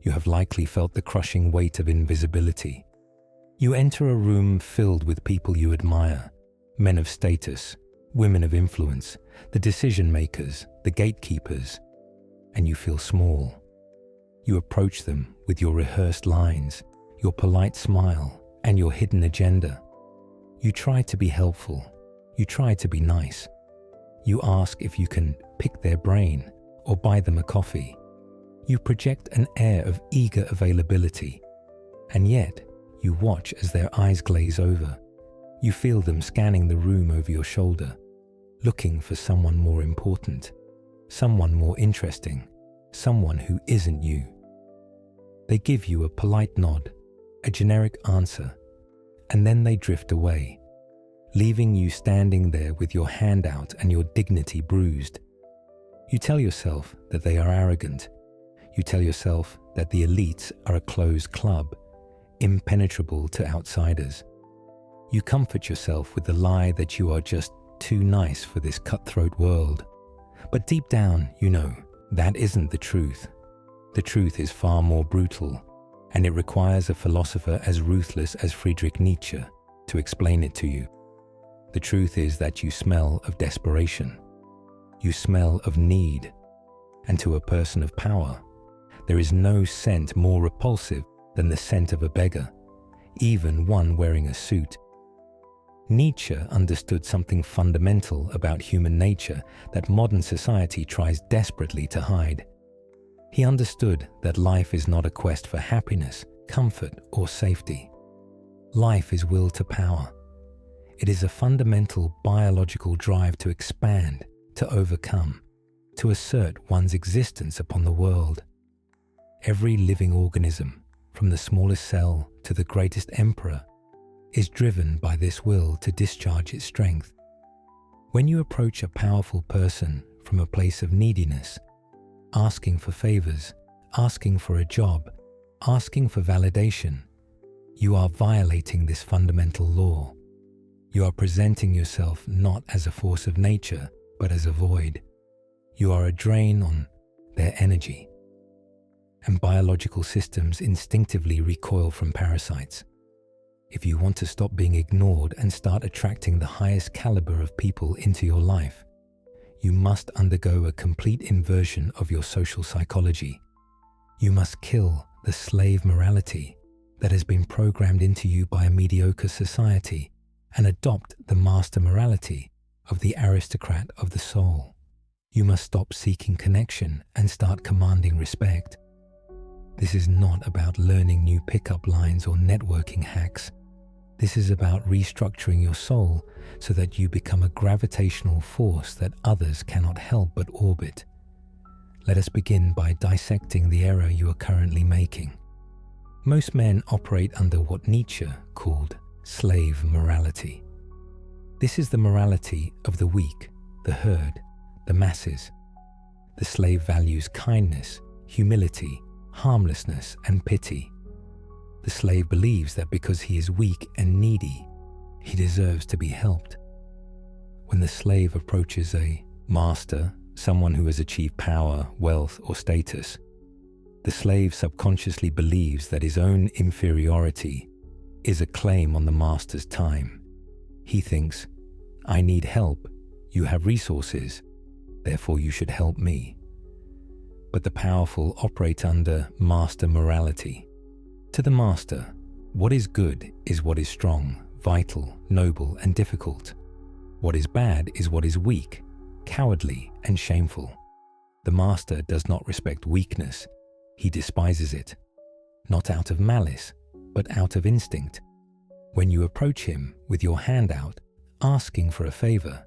You have likely felt the crushing weight of invisibility. You enter a room filled with people you admire, men of status, women of influence, the decision makers, the gatekeepers, and you feel small. You approach them with your rehearsed lines, your polite smile, and your hidden agenda. You try to be helpful. You try to be nice. You ask if you can pick their brain or buy them a coffee. You project an air of eager availability, and yet you watch as their eyes glaze over. You feel them scanning the room over your shoulder, looking for someone more important, someone more interesting, someone who isn't you. They give you a polite nod, a generic answer, and then they drift away, leaving you standing there with your hand out and your dignity bruised. You tell yourself that they are arrogant. You tell yourself that the elites are a closed club, impenetrable to outsiders. You comfort yourself with the lie that you are just too nice for this cutthroat world. But deep down, you know, that isn't the truth. The truth is far more brutal, and it requires a philosopher as ruthless as Friedrich Nietzsche to explain it to you. The truth is that you smell of desperation. You smell of need. And to a person of power, there is no scent more repulsive than the scent of a beggar, even one wearing a suit. Nietzsche understood something fundamental about human nature that modern society tries desperately to hide. He understood that life is not a quest for happiness, comfort, or safety. Life is will to power. It is a fundamental biological drive to expand, to overcome, to assert one's existence upon the world. Every living organism, from the smallest cell to the greatest emperor, is driven by this will to discharge its strength. When you approach a powerful person from a place of neediness, asking for favors, asking for a job, asking for validation, you are violating this fundamental law. You are presenting yourself not as a force of nature, but as a void. You are a drain on their energy. And biological systems instinctively recoil from parasites. If you want to stop being ignored and start attracting the highest caliber of people into your life, you must undergo a complete inversion of your social psychology. You must kill the slave morality that has been programmed into you by a mediocre society and adopt the master morality of the aristocrat of the soul. You must stop seeking connection and start commanding respect. This is not about learning new pickup lines or networking hacks. This is about restructuring your soul so that you become a gravitational force that others cannot help but orbit. Let us begin by dissecting the error you are currently making. Most men operate under what Nietzsche called slave morality. This is the morality of the weak, the herd, the masses. The slave values kindness, humility, harmlessness, and pity. The slave believes that because he is weak and needy, he deserves to be helped. When the slave approaches a master, someone who has achieved power, wealth, or status, the slave subconsciously believes that his own inferiority is a claim on the master's time. He thinks, I need help, you have resources, therefore you should help me. But the powerful operate under master morality. To the master, what is good is what is strong, vital, noble, and difficult. What is bad is what is weak, cowardly, and shameful. The master does not respect weakness. He despises it, not out of malice, but out of instinct. When you approach him with your hand out, asking for a favor,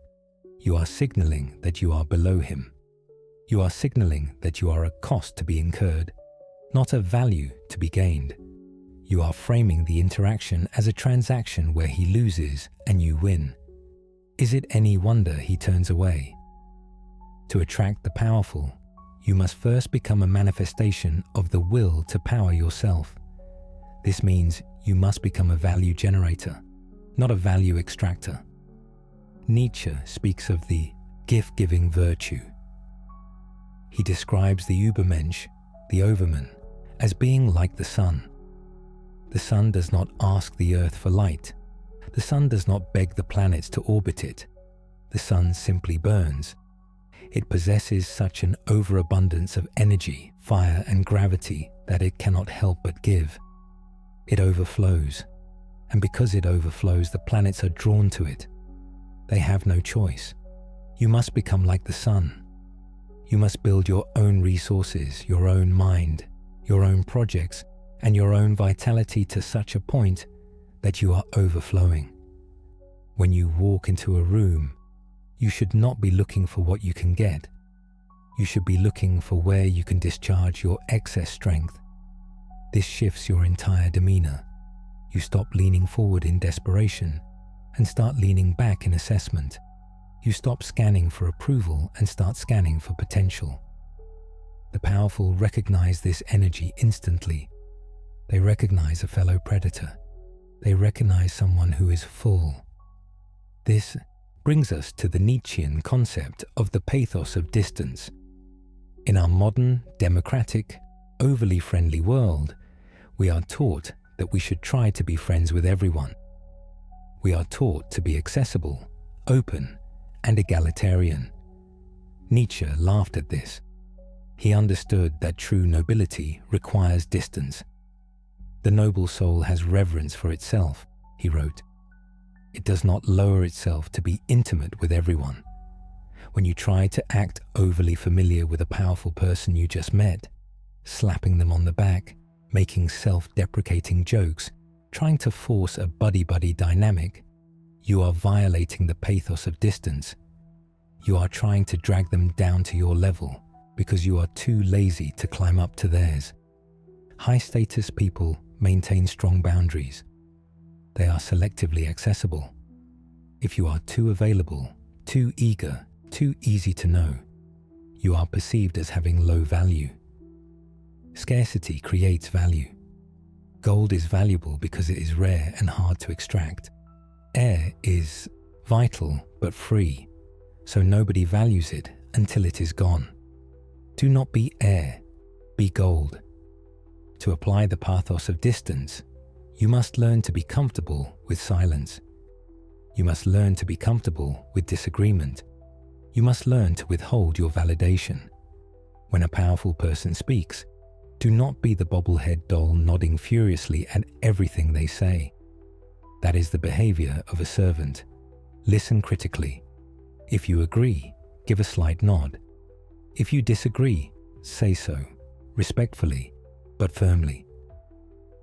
you are signaling that you are below him. You are signaling that you are a cost to be incurred, not a value to be gained. You are framing the interaction as a transaction where he loses and you win. Is it any wonder he turns away? To attract the powerful, you must first become a manifestation of the will to power yourself. This means you must become a value generator, not a value extractor. Nietzsche speaks of the gift-giving virtue. He describes the Übermensch, the overman, as being like the sun. The sun does not ask the earth for light. The sun does not beg the planets to orbit it. The sun simply burns. It possesses such an overabundance of energy, fire, and gravity that it cannot help but give. It overflows, and because it overflows, the planets are drawn to it. They have no choice. You must become like the sun. You must build your own resources, your own mind, your own projects, and your own vitality to such a point that you are overflowing. When you walk into a room, you should not be looking for what you can get. You should be looking for where you can discharge your excess strength. This shifts your entire demeanor. You stop leaning forward in desperation and start leaning back in assessment. You stop scanning for approval and start scanning for potential. The powerful recognize this energy instantly. They recognize a fellow predator. They recognize someone who is full. This brings us to the Nietzschean concept of the pathos of distance. In our modern, democratic, overly friendly world, we are taught that we should try to be friends with everyone. We are taught to be accessible, open, and egalitarian. Nietzsche laughed at this. He understood that true nobility requires distance. The noble soul has reverence for itself, he wrote. It does not lower itself to be intimate with everyone. When you try to act overly familiar with a powerful person you just met, slapping them on the back, making self-deprecating jokes, trying to force a buddy-buddy dynamic, you are violating the pathos of distance. You are trying to drag them down to your level because you are too lazy to climb up to theirs. High-status people maintain strong boundaries. They are selectively accessible. If you are too available, too eager, too easy to know, you are perceived as having low value. Scarcity creates value. Gold is valuable because it is rare and hard to extract. Air is vital but free, so nobody values it until it is gone. Do not be air, be gold. To apply the pathos of distance, you must learn to be comfortable with silence. You must learn to be comfortable with disagreement. You must learn to withhold your validation. When a powerful person speaks, do not be the bobblehead doll nodding furiously at everything they say. That is the behavior of a servant. Listen critically. If you agree, give a slight nod. If you disagree, say so, respectfully, but firmly.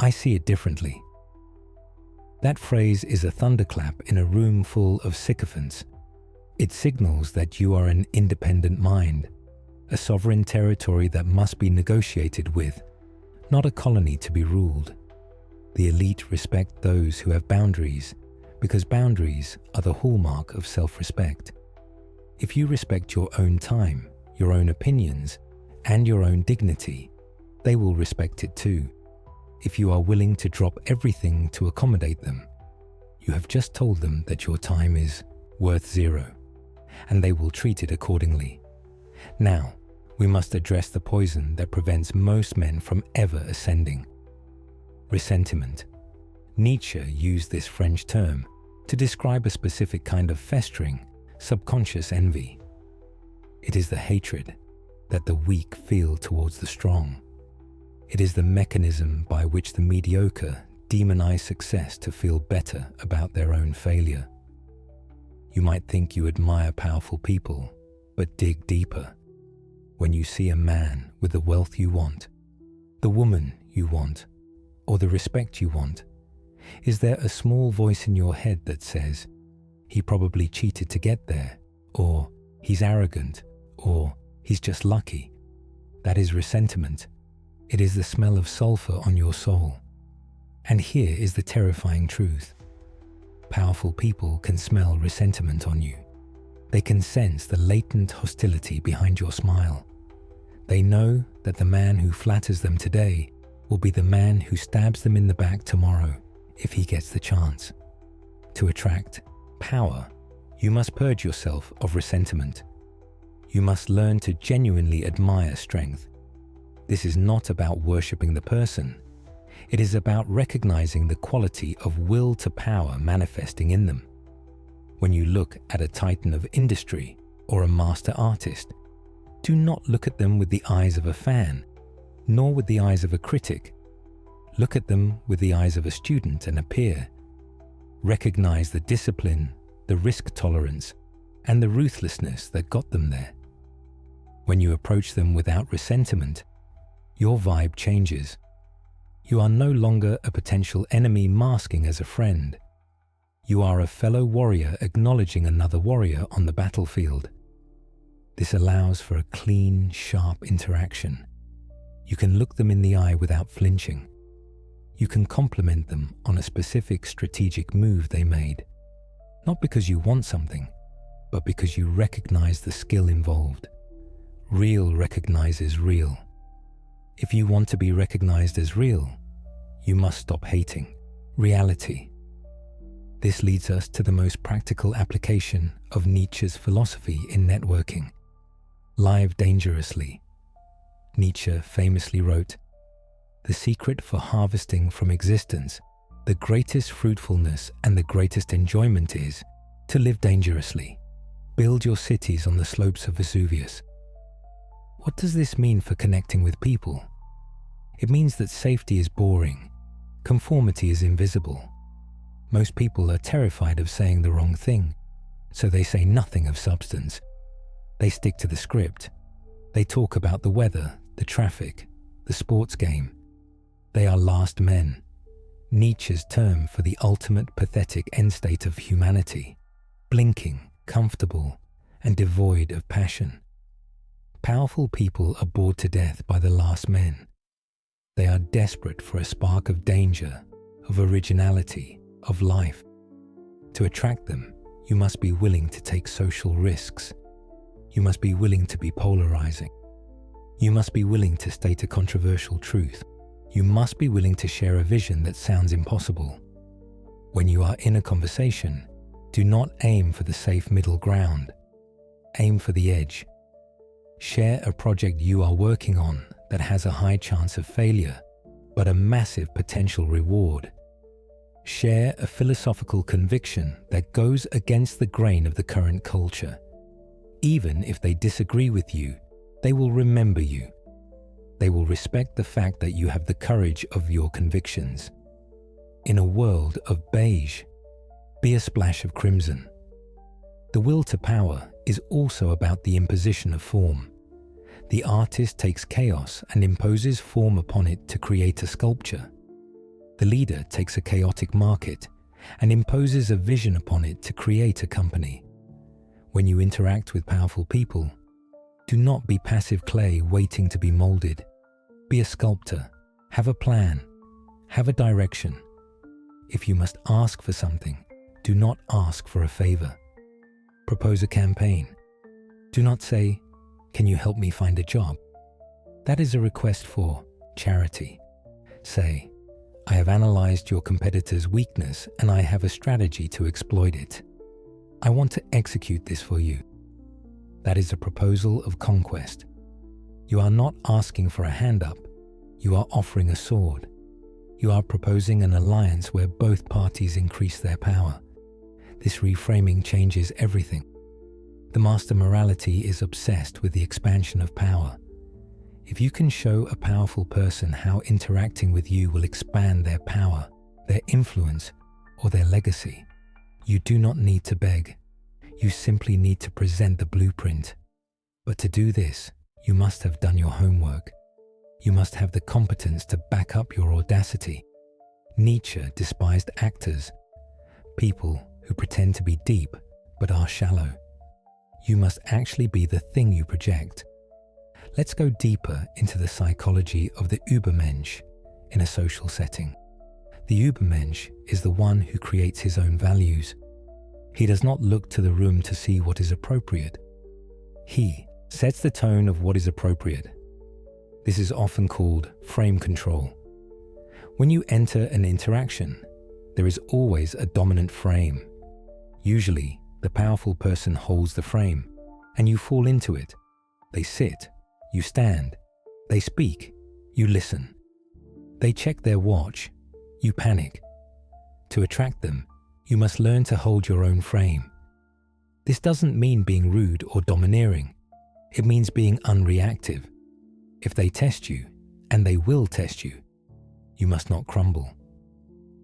I see it differently. That phrase is a thunderclap in a room full of sycophants. It signals that you are an independent mind, a sovereign territory that must be negotiated with, not a colony to be ruled. The elite respect those who have boundaries because boundaries are the hallmark of self-respect. If you respect your own time, your own opinions, and your own dignity, they will respect it too. If you are willing to drop everything to accommodate them, you have just told them that your time is worth zero, and they will treat it accordingly. Now, we must address the poison that prevents most men from ever ascending. Resentment. Nietzsche used this French term to describe a specific kind of festering, subconscious envy. It is the hatred that the weak feel towards the strong. It is the mechanism by which the mediocre demonize success to feel better about their own failure. You might think you admire powerful people, but dig deeper. When you see a man with the wealth you want, the woman you want, or the respect you want, is there a small voice in your head that says, he probably cheated to get there, or he's arrogant, or he's just lucky? That is resentment. It is the smell of sulfur on your soul. And here is the terrifying truth. Powerful people can smell resentment on you. They can sense the latent hostility behind your smile. They know that the man who flatters them today will be the man who stabs them in the back tomorrow if he gets the chance. To attract power, you must purge yourself of resentment. You must learn to genuinely admire strength. This is not about worshipping the person. It is about recognizing the quality of will to power manifesting in them. When you look at a titan of industry or a master artist, do not look at them with the eyes of a fan, nor with the eyes of a critic. Look at them with the eyes of a student and a peer. Recognize the discipline, the risk tolerance, and the ruthlessness that got them there. When you approach them without resentment, your vibe changes. You are no longer a potential enemy masking as a friend. You are a fellow warrior acknowledging another warrior on the battlefield. This allows for a clean, sharp interaction. You can look them in the eye without flinching. You can compliment them on a specific strategic move they made, not because you want something, but because you recognize the skill involved. Real recognizes real. If you want to be recognized as real, you must stop hating reality. This leads us to the most practical application of Nietzsche's philosophy in networking. Live dangerously. Nietzsche famously wrote, "The secret for harvesting from existence, the greatest fruitfulness and the greatest enjoyment is to live dangerously. Build your cities on the slopes of Vesuvius." What does this mean for connecting with people? It means that safety is boring, conformity is invisible. Most people are terrified of saying the wrong thing, so they say nothing of substance. They stick to the script. They talk about the weather, the traffic, the sports game. They are last men, Nietzsche's term for the ultimate pathetic end state of humanity, blinking, comfortable, and devoid of passion. Powerful people are bored to death by the last men. They are desperate for a spark of danger, of originality, of life. To attract them, you must be willing to take social risks. You must be willing to be polarizing. You must be willing to state a controversial truth. You must be willing to share a vision that sounds impossible. When you are in a conversation, do not aim for the safe middle ground. Aim for the edge. Share a project you are working on that has a high chance of failure, but a massive potential reward. Share a philosophical conviction that goes against the grain of the current culture. Even if they disagree with you, they will remember you. They will respect the fact that you have the courage of your convictions. In a world of beige, be a splash of crimson. The will to power is also about the imposition of form. The artist takes chaos and imposes form upon it to create a sculpture. The leader takes a chaotic market and imposes a vision upon it to create a company. When you interact with powerful people, do not be passive clay waiting to be molded. Be a sculptor. Have a plan. Have a direction. If you must ask for something, do not ask for a favor. Propose a campaign. Do not say, "Can you help me find a job?" That is a request for charity. Say, "I have analyzed your competitor's weakness and I have a strategy to exploit it. I want to execute this for you." That is a proposal of conquest. You are not asking for a hand up. You are offering a sword. You are proposing an alliance where both parties increase their power. This reframing changes everything. The master morality is obsessed with the expansion of power. If you can show a powerful person how interacting with you will expand their power, their influence, or their legacy, you do not need to beg. You simply need to present the blueprint. But to do this, you must have done your homework. You must have the competence to back up your audacity. Nietzsche despised actors, people who pretend to be deep but are shallow. You must actually be the thing you project. Let's go deeper into the psychology of the Übermensch in a social setting. The Übermensch is the one who creates his own values. He does not look to the room to see what is appropriate. He sets the tone of what is appropriate. This is often called frame control. When you enter an interaction, there is always a dominant frame. Usually, the powerful person holds the frame, and you fall into it. They sit, you stand. They speak, you listen. They check their watch, you panic. To attract them, you must learn to hold your own frame. This doesn't mean being rude or domineering. It means being unreactive. If they test you, and they will test you, you must not crumble.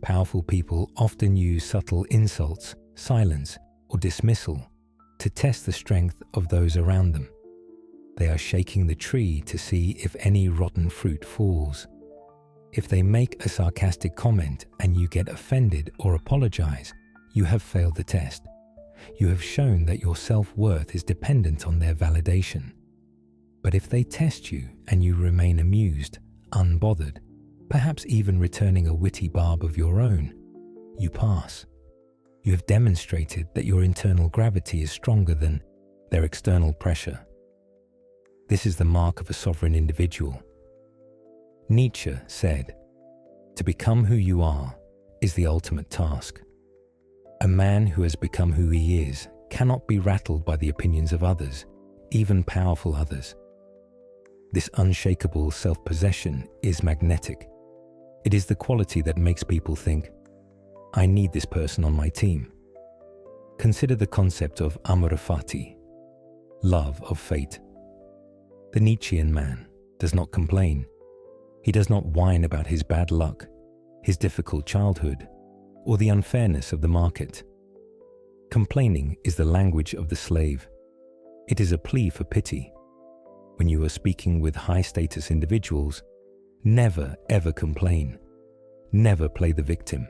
Powerful people often use subtle insults, silence, or dismissal to test the strength of those around them. They are shaking the tree to see if any rotten fruit falls. If they make a sarcastic comment and you get offended or apologize, you have failed the test. You have shown that your self-worth is dependent on their validation. But if they test you and you remain amused, unbothered, perhaps even returning a witty barb of your own, you pass. You have demonstrated that your internal gravity is stronger than their external pressure. This is the mark of a sovereign individual. Nietzsche said, "To become who you are is the ultimate task." A man who has become who he is cannot be rattled by the opinions of others, even powerful others. This unshakable self-possession is magnetic. It is the quality that makes people think, "I need this person on my team." Consider the concept of amore fati, love of fate. The Nietzschean man does not complain. He does not whine about his bad luck, his difficult childhood, or the unfairness of the market. Complaining is the language of the slave. It is a plea for pity. When you are speaking with high-status individuals, never ever complain. Never play the victim.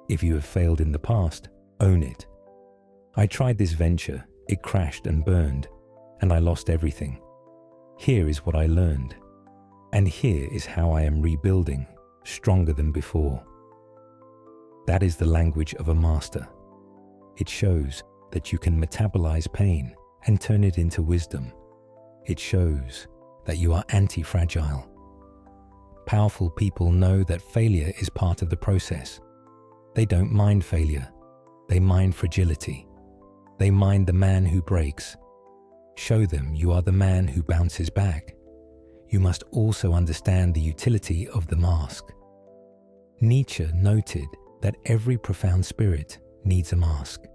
If you have failed in the past, own it. I tried this venture, it crashed and burned, and I lost everything. Here is what I learned, and here is how I am rebuilding, stronger than before. That is the language of a master. It shows that you can metabolize pain and turn it into wisdom. It shows that you are anti-fragile. Powerful people know that failure is part of the process. They don't mind failure. They mind fragility. They mind the man who breaks. Show them you are the man who bounces back. You must also understand the utility of the mask. Nietzsche noted that every profound spirit needs a mask.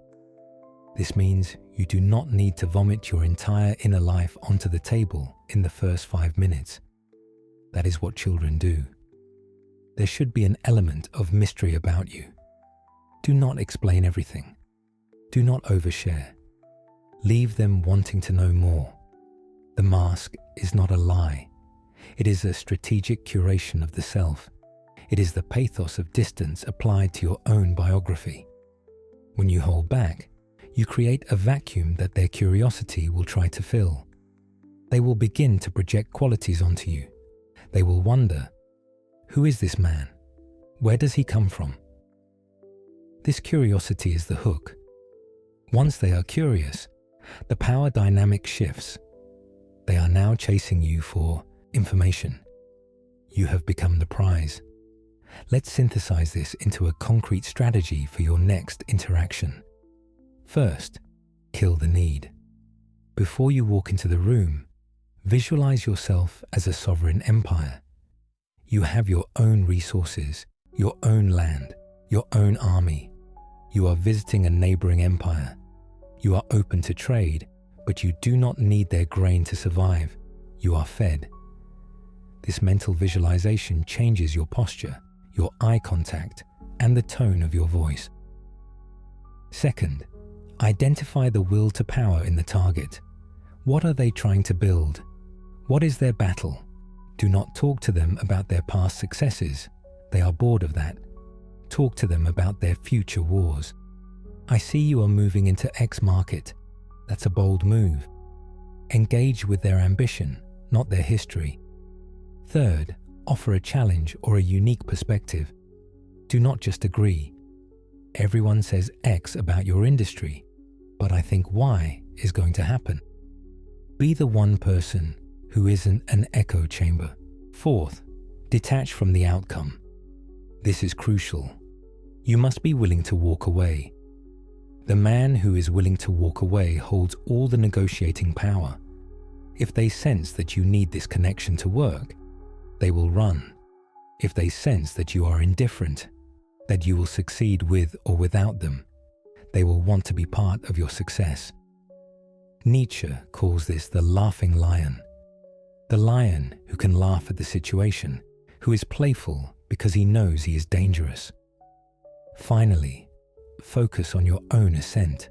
This means you do not need to vomit your entire inner life onto the table in the first 5 minutes. That is what children do. There should be an element of mystery about you. Do not explain everything. Do not overshare. Leave them wanting to know more. The mask is not a lie. It is a strategic curation of the self. It is the pathos of distance applied to your own biography. When you hold back, you create a vacuum that their curiosity will try to fill. They will begin to project qualities onto you. They will wonder, who is this man? Where does he come from? This curiosity is the hook. Once they are curious, the power dynamic shifts. They are now chasing you for information. You have become the prize. Let's synthesize this into a concrete strategy for your next interaction. First, kill the need. Before you walk into the room, visualize yourself as a sovereign empire. You have your own resources, your own land, your own army. You are visiting a neighboring empire. You are open to trade, but you do not need their grain to survive. You are fed. This mental visualization changes your posture, your eye contact, and the tone of your voice. Second, identify the will to power in the target. What are they trying to build? What is their battle? Do not talk to them about their past successes. They are bored of that. Talk to them about their future wars. I see you are moving into X market. That's a bold move. Engage with their ambition, not their history. Third, offer a challenge or a unique perspective. Do not just agree. Everyone says X about your industry, but I think Y is going to happen. Be the one person who isn't an echo chamber. Fourth, detach from the outcome. This is crucial. You must be willing to walk away. The man who is willing to walk away holds all the negotiating power. If they sense that you need this connection to work, they will run. If they sense that you are indifferent, that you will succeed with or without them, they will want to be part of your success. Nietzsche calls this the laughing lion. The lion who can laugh at the situation, who is playful because he knows he is dangerous. Finally, focus on your own ascent.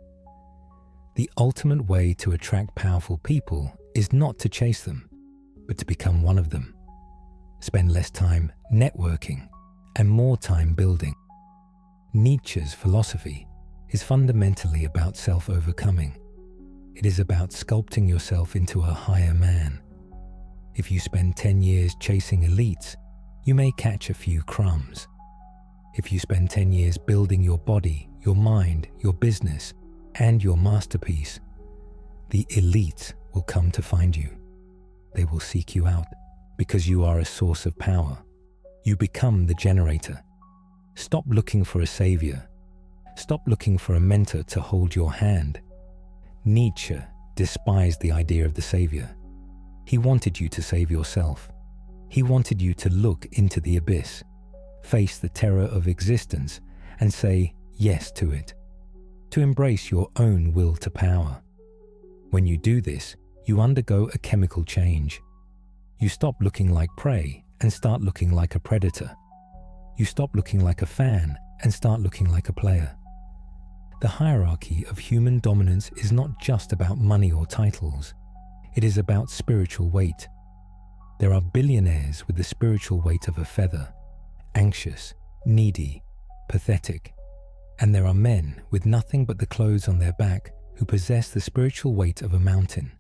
The ultimate way to attract powerful people is not to chase them, but to become one of them. Spend less time networking and more time building. Nietzsche's philosophy is fundamentally about self-overcoming. It is about sculpting yourself into a higher man. If you spend 10 years chasing elites, you may catch a few crumbs. If you spend 10 years building your body, your mind, your business, and your masterpiece, the elites will come to find you. They will seek you out because you are a source of power. You become the generator. Stop looking for a savior. Stop looking for a mentor to hold your hand. Nietzsche despised the idea of the savior. He wanted you to save yourself. He wanted you to look into the abyss, face the terror of existence, and say yes to it, to embrace your own will to power. When you do this, you undergo a chemical change. You stop looking like prey and start looking like a predator. You stop looking like a fan and start looking like a player. The hierarchy of human dominance is not just about money or titles. It is about spiritual weight. There are billionaires with the spiritual weight of a feather, anxious, needy, pathetic. And there are men with nothing but the clothes on their back who possess the spiritual weight of a mountain.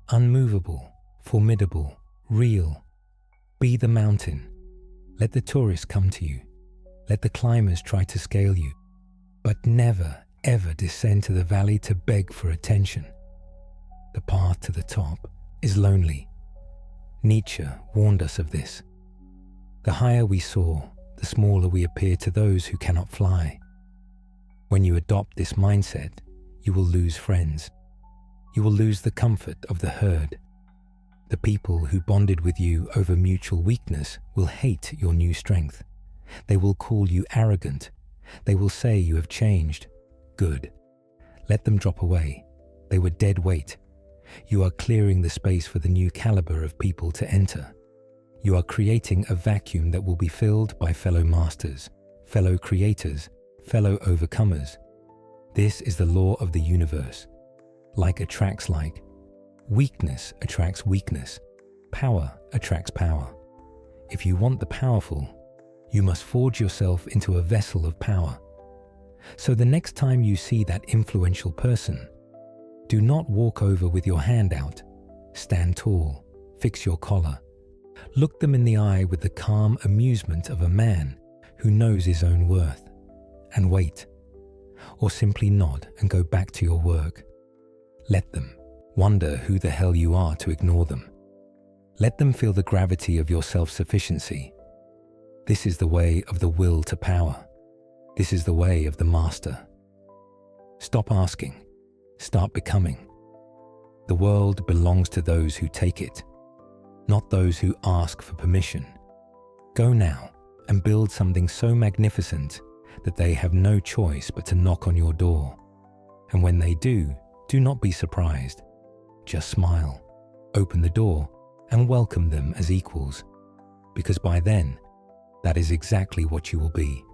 Unmovable, formidable, real. Be the mountain. Let the tourists come to you. Let the climbers try to scale you. But never, ever descend to the valley to beg for attention. The path to the top is lonely. Nietzsche warned us of this. The higher we soar, the smaller we appear to those who cannot fly. When you adopt this mindset, you will lose friends. You will lose the comfort of the herd. The people who bonded with you over mutual weakness will hate your new strength. They will call you arrogant. They will say you have changed. Good. Let them drop away. They were dead weight. You are clearing the space for the new caliber of people to enter. You are creating a vacuum that will be filled by fellow masters, fellow creators, fellow overcomers. This is the law of the universe. Like attracts like. Weakness attracts weakness. Power attracts power. If you want the powerful, you must forge yourself into a vessel of power. So the next time you see that influential person, do not walk over with your hand out. Stand tall, fix your collar. Look them in the eye with the calm amusement of a man who knows his own worth, and wait. Or simply nod and go back to your work. Let them wonder who the hell you are to ignore them. Let them feel the gravity of your self-sufficiency. This is the way of the will to power. This is the way of the master. Stop asking. Start becoming. The world belongs to those who take it, not those who ask for permission. Go now and build something so magnificent that they have no choice but to knock on your door. And when they do not be surprised. Just smile, open the door, and welcome them as equals, because by then, that is exactly what you will be.